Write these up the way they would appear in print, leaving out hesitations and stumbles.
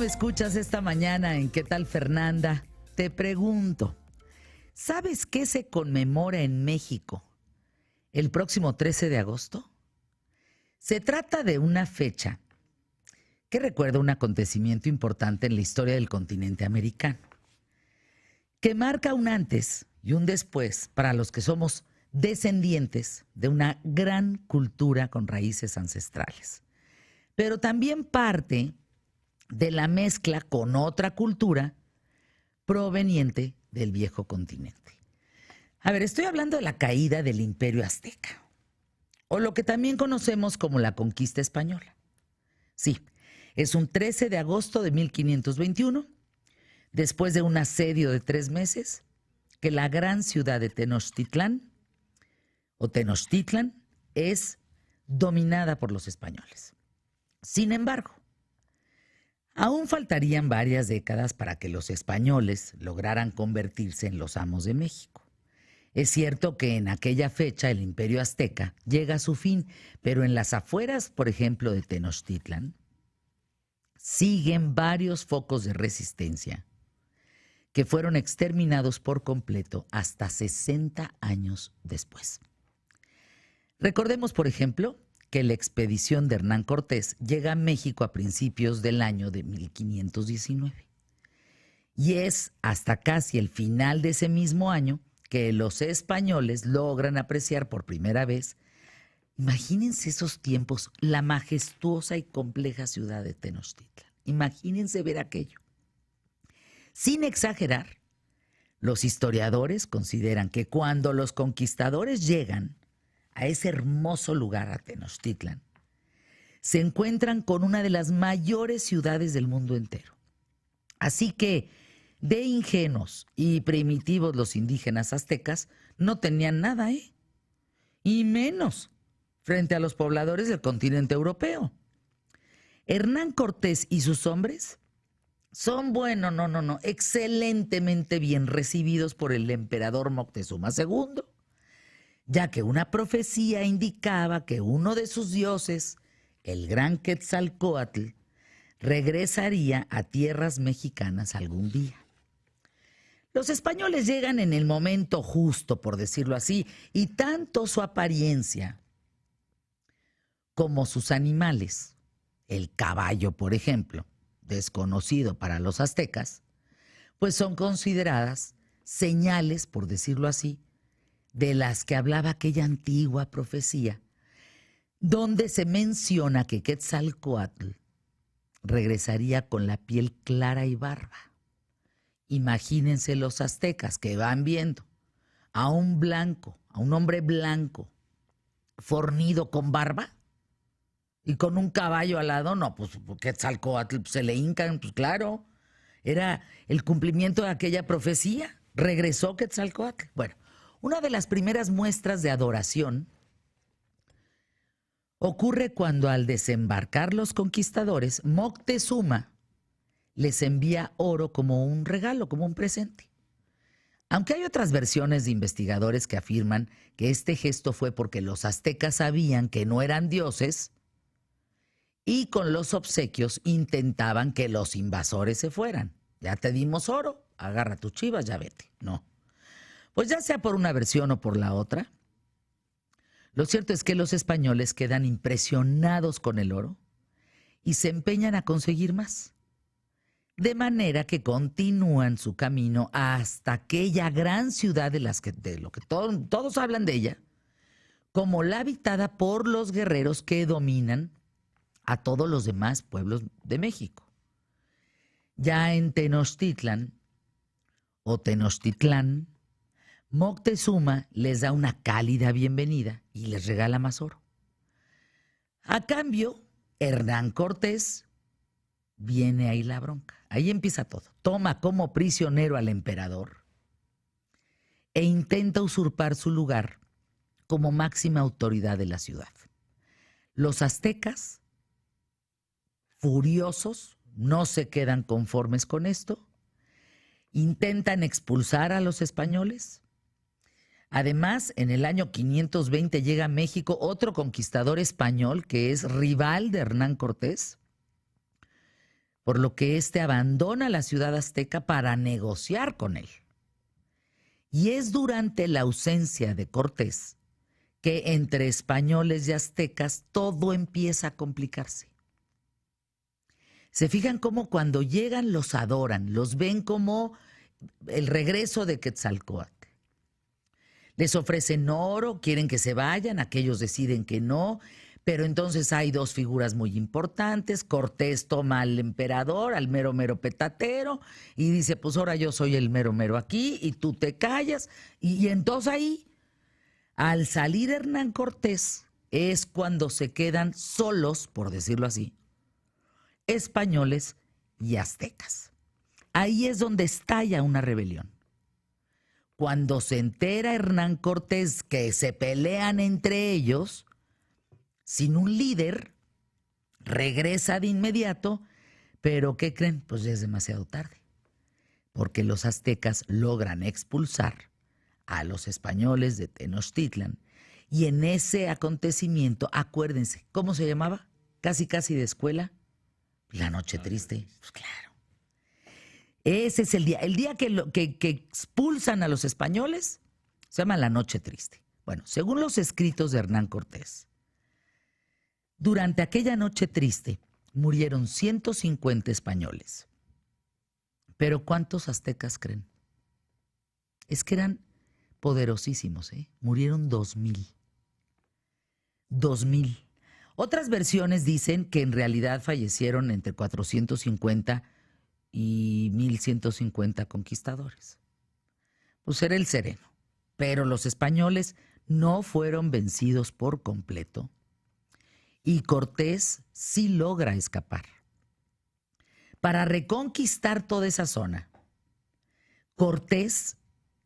me escuchas esta mañana en ¿Qué tal, Fernanda? Te pregunto, ¿sabes qué se conmemora en México el próximo 13 de agosto? Se trata de una fecha que recuerda un acontecimiento importante en la historia del continente americano, que marca un antes y un después para los que somos descendientes de una gran cultura con raíces ancestrales, pero también parte de la mezcla con otra cultura proveniente del viejo continente. A ver, estoy hablando de la caída del Imperio Azteca, o lo que también conocemos como la conquista española. Sí, es un 13 de agosto de 1521, después de un asedio de 3 meses, que la gran ciudad de Tenochtitlan es dominada por los españoles. Sin embargo, aún faltarían varias décadas para que los españoles lograran convertirse en los amos de México. Es cierto que en aquella fecha el Imperio Azteca llega a su fin, pero en las afueras, por ejemplo, de Tenochtitlan, siguen varios focos de resistencia que fueron exterminados por completo hasta 60 años después. Recordemos, por ejemplo, que la expedición de Hernán Cortés llega a México a principios del año de 1519. Y es hasta casi el final de ese mismo año que los españoles logran apreciar por primera vez, imagínense esos tiempos, la majestuosa y compleja ciudad de Tenochtitlan. Imagínense ver aquello. Sin exagerar, los historiadores consideran que cuando los conquistadores llegan a ese hermoso lugar, a Tenochtitlan, se encuentran con una de las mayores ciudades del mundo entero. Así que, de ingenuos y primitivos los indígenas aztecas no tenían nada, y menos frente a los pobladores del continente europeo. Hernán Cortés y sus hombres son, excelentemente bien recibidos por el emperador Moctezuma II, ya que una profecía indicaba que uno de sus dioses, el gran Quetzalcóatl, regresaría a tierras mexicanas algún día. Los españoles llegan en el momento justo, por decirlo así, y tanto su apariencia como sus animales, el caballo, por ejemplo, desconocido para los aztecas, pues son consideradas señales, por decirlo así, de las que hablaba aquella antigua profecía, donde se menciona que Quetzalcóatl regresaría con la piel clara y barba. Imagínense los aztecas que van viendo a un hombre blanco, fornido con barba y con un caballo al lado. No, pues Quetzalcóatl se le hincan, pues claro, era el cumplimiento de aquella profecía. Regresó Quetzalcóatl. Bueno, una de las primeras muestras de adoración ocurre cuando al desembarcar los conquistadores, Moctezuma les envía oro como un regalo, como un presente. Aunque hay otras versiones de investigadores que afirman que este gesto fue porque los aztecas sabían que no eran dioses y con los obsequios intentaban que los invasores se fueran. Ya te dimos oro, agarra tus chivas, ya vete. No. Pues ya sea por una versión o por la otra, lo cierto es que los españoles quedan impresionados con el oro y se empeñan a conseguir más. De manera que continúan su camino hasta aquella gran ciudad de lo que todos hablan de ella, como la habitada por los guerreros que dominan a todos los demás pueblos de México. Ya en Tenochtitlan, Moctezuma les da una cálida bienvenida y les regala más oro. A cambio, Hernán Cortés, viene ahí la bronca. Ahí empieza todo. Toma como prisionero al emperador e intenta usurpar su lugar como máxima autoridad de la ciudad. Los aztecas, furiosos, no se quedan conformes con esto, intentan expulsar a los españoles. Además, en el año 520 llega a México otro conquistador español que es rival de Hernán Cortés, por lo que éste abandona la ciudad azteca para negociar con él. Y es durante la ausencia de Cortés que entre españoles y aztecas todo empieza a complicarse. Se fijan cómo cuando llegan los adoran, los ven como el regreso de Quetzalcóatl. Les ofrecen oro, quieren que se vayan, aquellos deciden que no, pero entonces hay dos figuras muy importantes. Cortés toma al emperador, al mero mero petatero, y dice, pues ahora yo soy el mero mero aquí y tú te callas. Y entonces ahí, al salir Hernán Cortés, es cuando se quedan solos, por decirlo así, españoles y aztecas. Ahí es donde estalla una rebelión. Cuando se entera Hernán Cortés que se pelean entre ellos, sin un líder, regresa de inmediato, pero ¿qué creen? Pues ya es demasiado tarde, porque los aztecas logran expulsar a los españoles de Tenochtitlan, y en ese acontecimiento, acuérdense, ¿cómo se llamaba? Casi de escuela, la Noche Triste. Pues claro. Ese es el día que expulsan a los españoles, se llama la Noche Triste. Bueno, según los escritos de Hernán Cortés, durante aquella Noche Triste murieron 150 españoles. Pero ¿cuántos aztecas creen? Es que eran poderosísimos, ¿eh? Murieron 2,000. 2,000. Otras versiones dicen que en realidad fallecieron entre 450 y 1,150 conquistadores. Pues era el sereno. Pero los españoles no fueron vencidos por completo y Cortés sí logra escapar. Para reconquistar toda esa zona, Cortés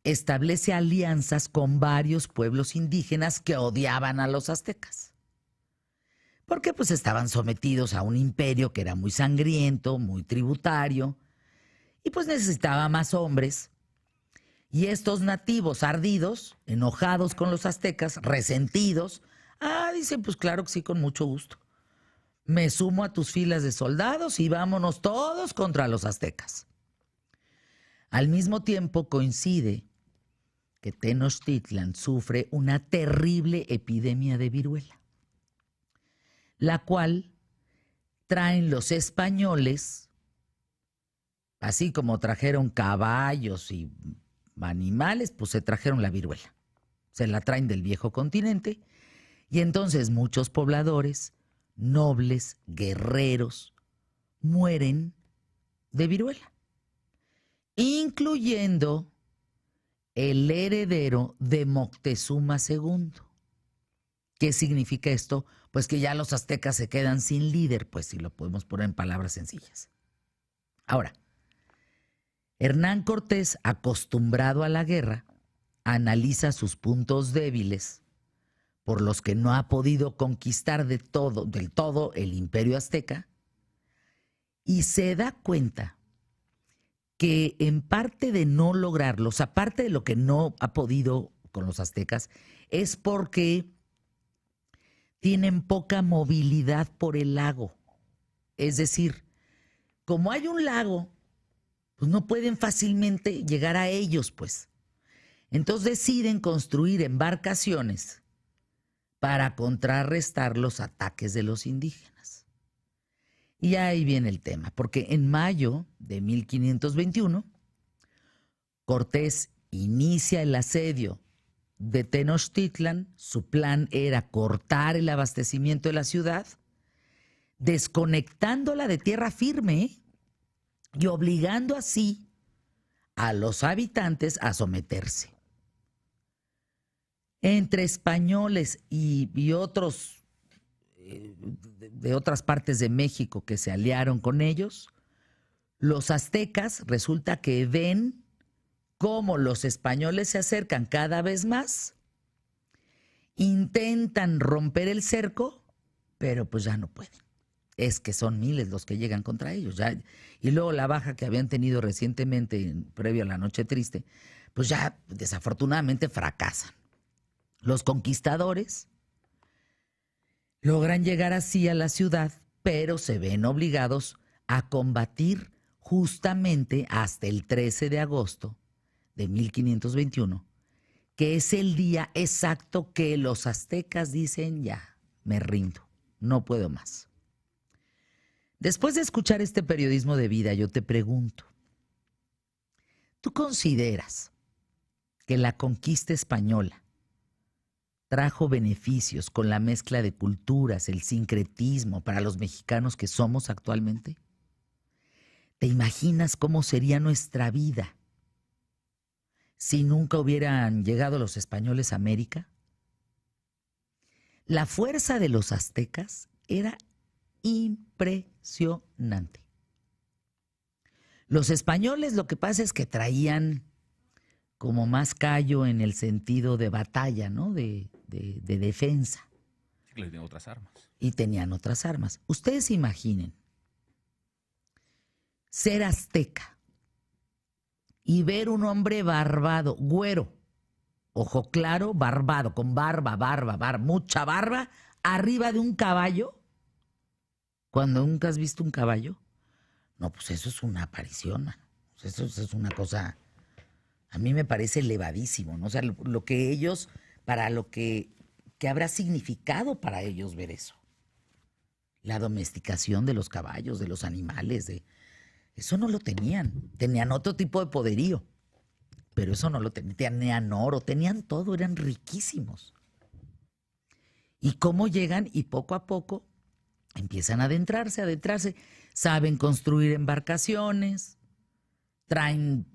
establece alianzas con varios pueblos indígenas que odiaban a los aztecas. Porque pues estaban sometidos a un imperio que era muy sangriento, muy tributario, y pues necesitaba más hombres. Y estos nativos ardidos, enojados con los aztecas, resentidos, dicen, pues claro que sí, con mucho gusto. Me sumo a tus filas de soldados y vámonos todos contra los aztecas. Al mismo tiempo coincide que Tenochtitlan sufre una terrible epidemia de viruela, la cual traen los españoles, así como trajeron caballos y animales, pues se trajeron la viruela. Se la traen del viejo continente y entonces muchos pobladores, nobles, guerreros, mueren de viruela, incluyendo el heredero de Moctezuma II. ¿Qué significa esto? Pues que ya los aztecas se quedan sin líder, pues si lo podemos poner en palabras sencillas. Ahora, Hernán Cortés, acostumbrado a la guerra, analiza sus puntos débiles por los que no ha podido conquistar del todo el imperio azteca, y se da cuenta que en parte de no lograrlos, aparte de lo que no ha podido con los aztecas, es porque tienen poca movilidad por el lago. Es decir, como hay un lago, pues no pueden fácilmente llegar a ellos, pues. Entonces deciden construir embarcaciones para contrarrestar los ataques de los indígenas. Y ahí viene el tema, porque en mayo de 1521, Cortés inicia el asedio de Tenochtitlan. Su plan era cortar el abastecimiento de la ciudad, desconectándola de tierra firme y obligando así a los habitantes a someterse. Entre españoles y otros de otras partes de México que se aliaron con ellos, los aztecas resulta que ven cómo los españoles se acercan cada vez más, intentan romper el cerco, pero pues ya no pueden. Es que son miles los que llegan contra ellos. Ya, y luego la baja que habían tenido recientemente, previo a la Noche Triste, pues ya desafortunadamente fracasan. Los conquistadores logran llegar así a la ciudad, pero se ven obligados a combatir justamente hasta el 13 de agosto de 1521, que es el día exacto que los aztecas dicen: ya, me rindo, no puedo más. Después de escuchar este periodismo de vida, yo te pregunto, ¿tú consideras que la conquista española trajo beneficios con la mezcla de culturas, el sincretismo para los mexicanos que somos actualmente? ¿Te imaginas cómo sería nuestra vida si nunca hubieran llegado los españoles a América? La fuerza de los aztecas era impresionante. Los españoles, lo que pasa es que traían como más callo en el sentido de batalla, ¿no? De defensa. Sí, que les tenían otras armas. Y tenían otras armas. Ustedes imaginen ser azteca y ver un hombre barbado, güero, ojo claro, barbado, con mucha barba, arriba de un caballo. Cuando nunca has visto un caballo, no, pues eso es una aparición, mano. Eso es una cosa, a mí me parece elevadísimo, ¿no? O sea, lo que ellos, para lo que habrá significado para ellos ver eso. La domesticación de los caballos, de los animales, eso no lo tenían. Tenían otro tipo de poderío, pero eso no lo tenían. Tenían oro, tenían todo, eran riquísimos. ¿Y cómo llegan? Y poco a poco empiezan a adentrarse, saben construir embarcaciones, traen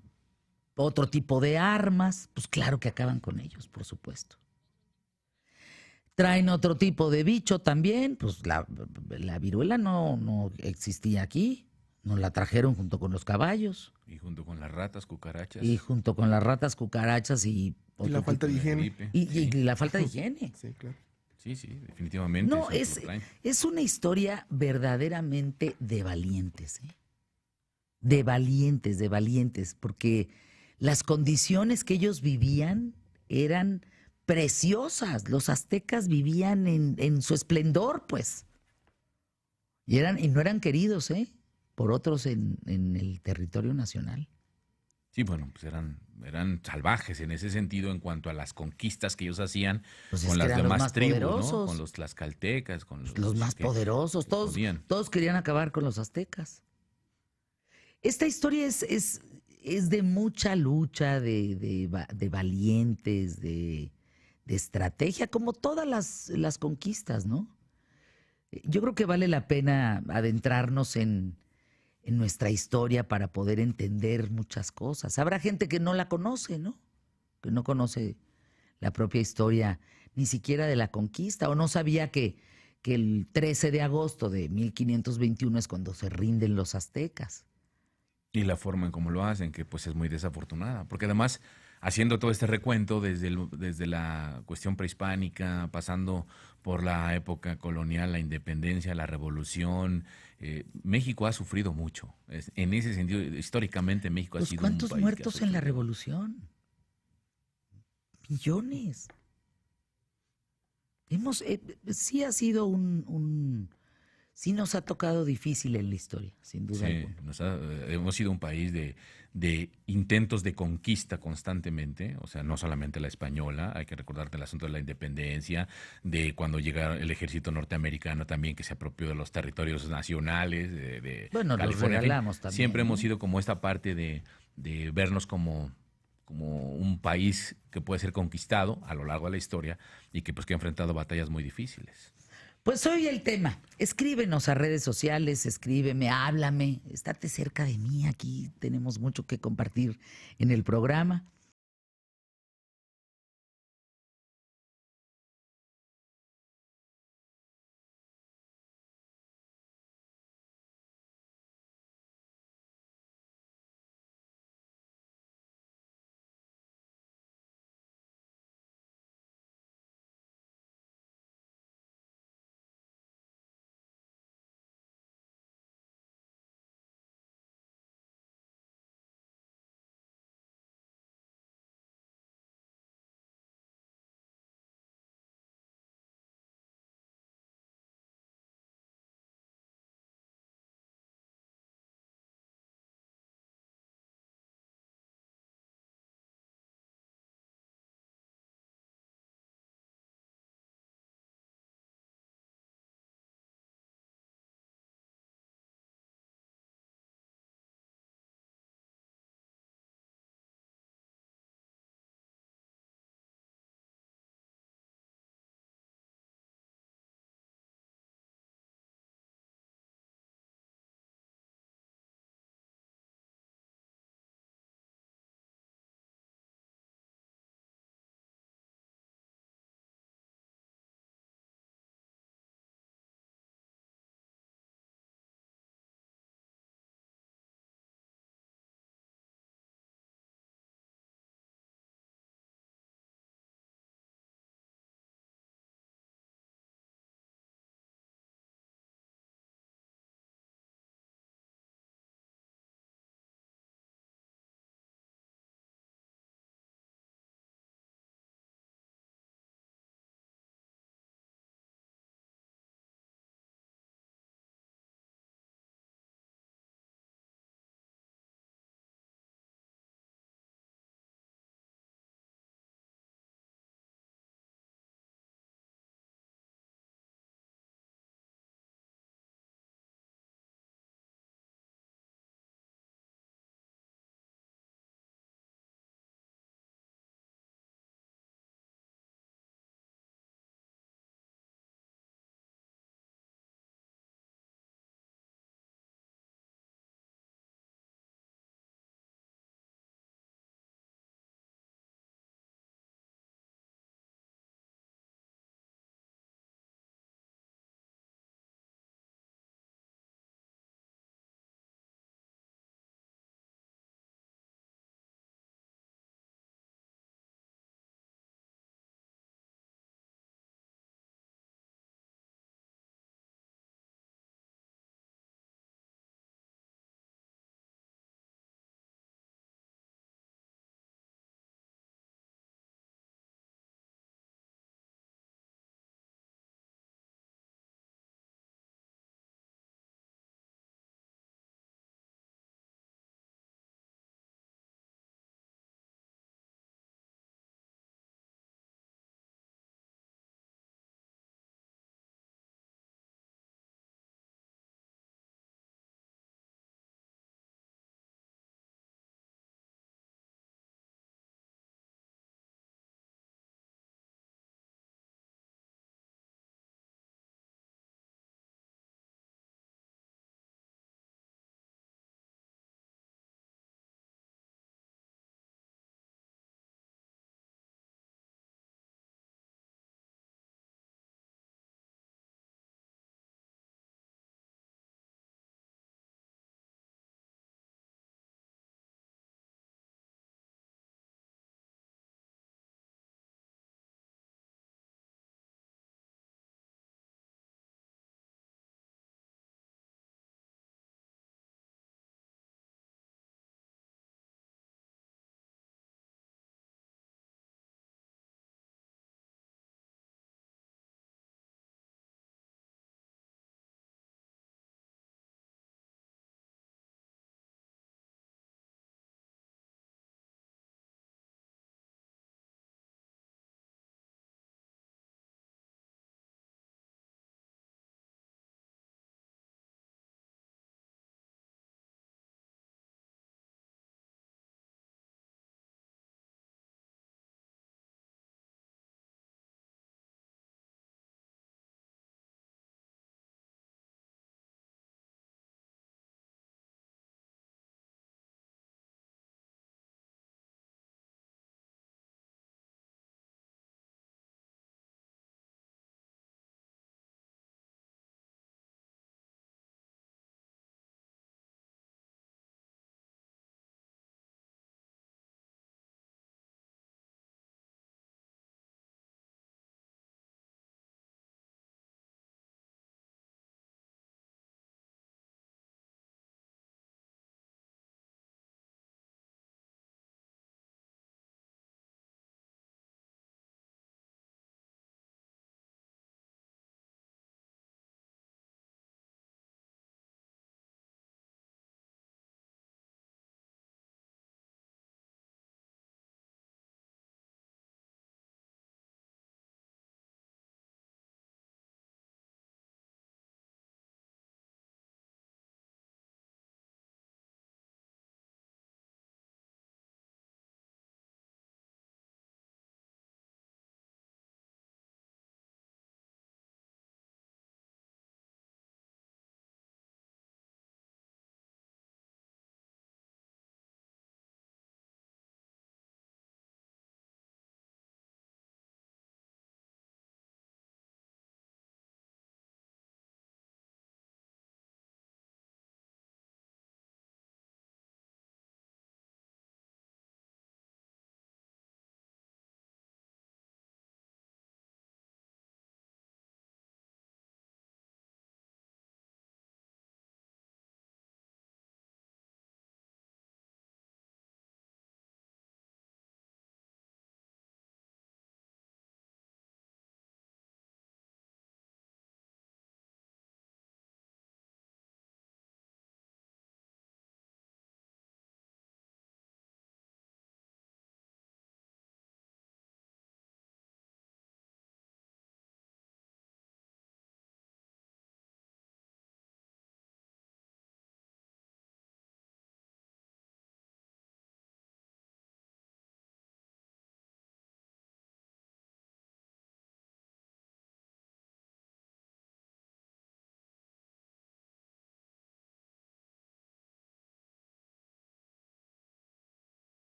otro tipo de armas, pues claro que acaban con ellos, por supuesto. Traen otro tipo de bicho también, pues la viruela no existía aquí, nos la trajeron junto con los caballos. Y junto con las ratas, cucarachas. Y junto con las ratas, cucarachas y la falta de higiene. Y la falta de higiene. Sí, claro. Sí, definitivamente. No, es una historia verdaderamente de valientes, ¿eh? De valientes, porque las condiciones que ellos vivían eran preciosas. Los aztecas vivían en su esplendor, pues. Y no eran queridos, ¿eh? Por otros en el territorio nacional. Sí, bueno, pues eran salvajes en ese sentido en cuanto a las conquistas que ellos hacían, pues con las demás tribus, ¿no? Con los tlaxcaltecas, con los más poderosos. Todos querían acabar con los aztecas. Esta historia es de mucha lucha, de valientes, de estrategia, como todas las conquistas, ¿no? Yo creo que vale la pena adentrarnos en nuestra historia para poder entender muchas cosas. Habrá gente que no la conoce, ¿no? Que no conoce la propia historia, ni siquiera de la conquista, o no sabía que el 13 de agosto de 1521 es cuando se rinden los aztecas. Y la forma en cómo lo hacen, que pues es muy desafortunada, porque además, haciendo todo este recuento desde la cuestión prehispánica, pasando por la época colonial, la independencia, la revolución, México ha sufrido mucho. En ese sentido, históricamente México ha sido un país. ¿Cuántos muertos en la revolución? Millones. Sí ha sido sí nos ha tocado difícil en la historia, sin duda alguna. Hemos sido un país de intentos de conquista constantemente, o sea, no solamente la española, hay que recordarte el asunto de la independencia, de cuando llega el ejército norteamericano también, que se apropió de los territorios nacionales, de bueno, California. Los regalamos también. Siempre hemos sido como esta parte de vernos como un país que puede ser conquistado a lo largo de la historia y que ha enfrentado batallas muy difíciles. Pues hoy el tema, escríbenos a redes sociales, escríbeme, háblame, estate cerca de mí, aquí tenemos mucho que compartir en el programa.